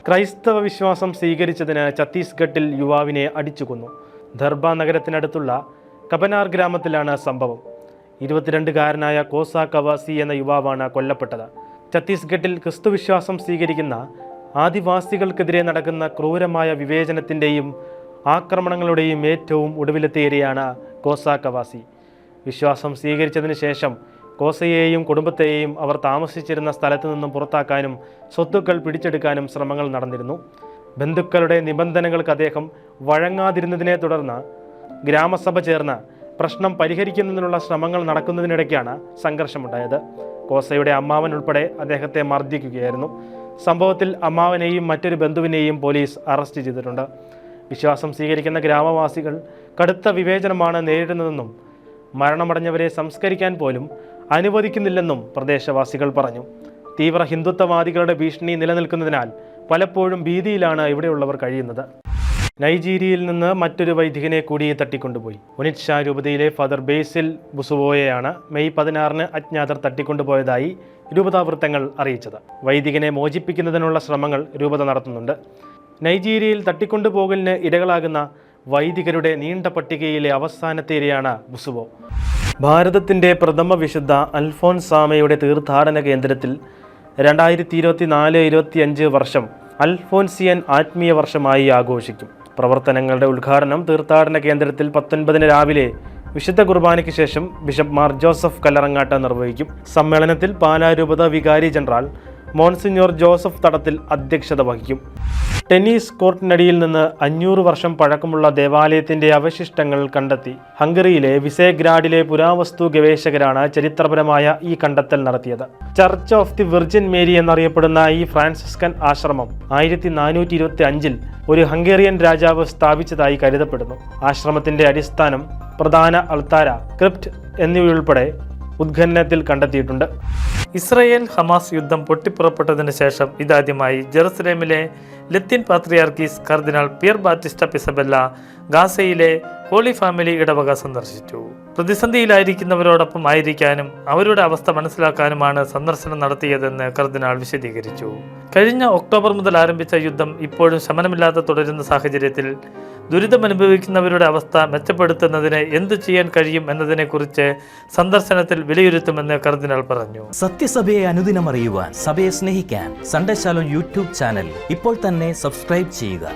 ക്രൈസ്തവ വിശ്വാസം സ്വീകരിച്ചതിന് ഛത്തീസ്ഗഡിൽ യുവാവിനെ അടിച്ചുകൊന്നു. ദർബ നഗരത്തിനടുത്തുള്ള കപനാർ ഗ്രാമത്തിലാണ് സംഭവം. 22-കാരനായ കോസ കവാസി എന്ന യുവാവാണ് കൊല്ലപ്പെട്ടത്. ഛത്തീസ്ഗഡിൽ ക്രിസ്തുവിശ്വാസം സ്വീകരിക്കുന്ന ആദിവാസികൾക്കെതിരെ നടക്കുന്ന ക്രൂരമായ വിവേചനത്തിൻ്റെയും ആക്രമണങ്ങളുടെയും ഏറ്റവും ഒടുവിലത്തേരിയാണ് കോസ കവാസി. വിശ്വാസം സ്വീകരിച്ചതിന് ശേഷം കോസയെയും കുടുംബത്തെയും അവർ താമസിച്ചിരുന്ന സ്ഥലത്തു നിന്നും പുറത്താക്കാനും സ്വത്തുക്കൾ പിടിച്ചെടുക്കാനും ശ്രമങ്ങൾ നടന്നിരുന്നു. ബന്ധുക്കളുടെ നിബന്ധനകൾക്ക് അദ്ദേഹം വഴങ്ങാതിരുന്നതിനെ തുടർന്ന് ഗ്രാമസഭ ചേർന്ന് പ്രശ്നം പരിഹരിക്കുന്നതിനുള്ള ശ്രമങ്ങൾ നടക്കുന്നതിനിടയ്ക്കാണ് സംഘർഷമുണ്ടായത്. കോസയുടെ അമ്മാവൻ ഉൾപ്പെടെ അദ്ദേഹത്തെ മർദ്ദിക്കുകയായിരുന്നു. സംഭവത്തിൽ അമ്മാവനെയും മറ്റൊരു ബന്ധുവിനെയും പോലീസ് അറസ്റ്റ് ചെയ്തിട്ടുണ്ട്. വിശ്വാസം സ്വീകരിക്കുന്ന ഗ്രാമവാസികൾ കടുത്ത വിവേചനമാണ് നേരിടുന്നതെന്നും മരണമടഞ്ഞവരെ സംസ്കരിക്കാൻ പോലും അനുവദിക്കുന്നില്ലെന്നും പ്രദേശവാസികൾ പറഞ്ഞു. തീവ്ര ഹിന്ദുത്വവാദികളുടെ ഭീഷണി നിലനിൽക്കുന്നതിനാൽ പലപ്പോഴും ഭീതിയിലാണ് ഇവിടെയുള്ളവർ കഴിയുന്നത്. നൈജീരിയയിൽ നിന്ന് മറ്റൊരു വൈദികനെ കൂടി തട്ടിക്കൊണ്ടുപോയി. ഒനിറ്റ്ഷ രൂപതയിലെ ഫാദർ ബേസിൽ ബുസുവോയെയാണ് മെയ് 16 അജ്ഞാതർ തട്ടിക്കൊണ്ടുപോയതായി രൂപതാ വൃത്തങ്ങൾ അറിയിച്ചത്. വൈദികനെ മോചിപ്പിക്കുന്നതിനുള്ള ശ്രമങ്ങൾ രൂപത നടത്തുന്നുണ്ട്. നൈജീരിയയിൽ തട്ടിക്കൊണ്ടുപോകലിന് ഇരകളാകുന്ന വൈദികരുടെ നീണ്ട പട്ടികയിലെ അവസാനത്തെ ഇരയാണ് ബുസുവോ. ഭാരതത്തിൻ്റെ പ്രഥമ വിശുദ്ധ അൽഫോൻസാമയുടെ തീർത്ഥാടന കേന്ദ്രത്തിൽ 2024-25 വർഷം അൽഫോൻസിയൻ ആത്മീയ വർഷമായി ആഘോഷിക്കും. പ്രവർത്തനങ്ങളുടെ ഉദ്ഘാടനം തീർത്ഥാടന കേന്ദ്രത്തിൽ 19 രാവിലെ വിശുദ്ധ കുർബാനയ്ക്ക് ശേഷം ബിഷപ്പ് മാർ ജോസഫ് കല്ലറങ്ങാട്ട് നിർവഹിക്കും. സമ്മേളനത്തിൽ പാലാ രൂപത വികാരി ജനറൽ മോൺസിഞ്ഞോർ ജോസഫ് തടത്തിൽ അധ്യക്ഷത വഹിക്കും. ടെന്നീസ് കോർട്ടിനടിയിൽ നിന്ന് 500 വർഷം പഴക്കമുള്ള ദേവാലയത്തിന്റെ അവശിഷ്ടങ്ങൾ കണ്ടെത്തി. ഹംഗറിയിലെ വിസേഗ്രാഡിലെ പുരാവസ്തു ഗവേഷകരാണ് ചരിത്രപരമായ ഈ കണ്ടെത്തൽ നടത്തിയത്. Church of the virgin Mary എന്നറിയപ്പെടുന്ന ഈ ഫ്രാൻസിസ്കൻ ആശ്രമം 1425-ൽ ഒരു ഹംഗേറിയൻ രാജാവ് സ്ഥാപിച്ചതായി കരുതപ്പെടുന്നു. ആശ്രമത്തിന്റെ അടിസ്ഥാനം, പ്രധാന അൾത്താര, ക്രിപ്റ്റ് എന്നിവയുൾപ്പെടെ ഉദ്ഖനനത്തിൽ കണ്ടെത്തിയിട്ടുണ്ട്. ഇസ്രയേൽ ഹമാസ് യുദ്ധം പൊട്ടിപ്പുറപ്പെട്ടതിന് ശേഷം ഇതാദ്യമായി ജെറുസലേമിലെ ലത്തീൻ പാത്രിയാർക്കീസ് കർദിനാൾ പിയർ ബാറ്റിസ്റ്റ പിസബെല്ല ഗാസയിലെ ഹോളി ഫാമിലി ഇടവക സന്ദർശിച്ചു. പ്രതിസന്ധിയിലായിരിക്കുന്നവരോടൊപ്പം ആയിരിക്കാനും അവരുടെ അവസ്ഥ മനസ്സിലാക്കാനുമാണ് സന്ദർശനം നടത്തിയതെന്ന് കർദിനാൾ വിശദീകരിച്ചു. കഴിഞ്ഞ ഒക്ടോബർ മുതൽ ആരംഭിച്ച യുദ്ധം ഇപ്പോഴും ശമനമില്ലാതെ തുടരുന്ന സാഹചര്യത്തിൽ ദുരിതമനുഭവിക്കുന്നവരുടെ അവസ്ഥ മെച്ചപ്പെടുത്തുന്നതിന് എന്തു ചെയ്യാൻ കഴിയും എന്നതിനെക്കുറിച്ച് സന്ദർശനത്തിൽ വിലയിരുത്തുമെന്ന് കർദിനാൾ പറഞ്ഞു. സത്യസഭയെ അനുദിനം അറിയുവാൻ, സഭയെ സ്നേഹിക്കാൻ സൺഡേ ശാലോം യൂട്യൂബ് ചാനൽ ഇപ്പോൾ തന്നെ സബ്സ്ക്രൈബ് ചെയ്യുക.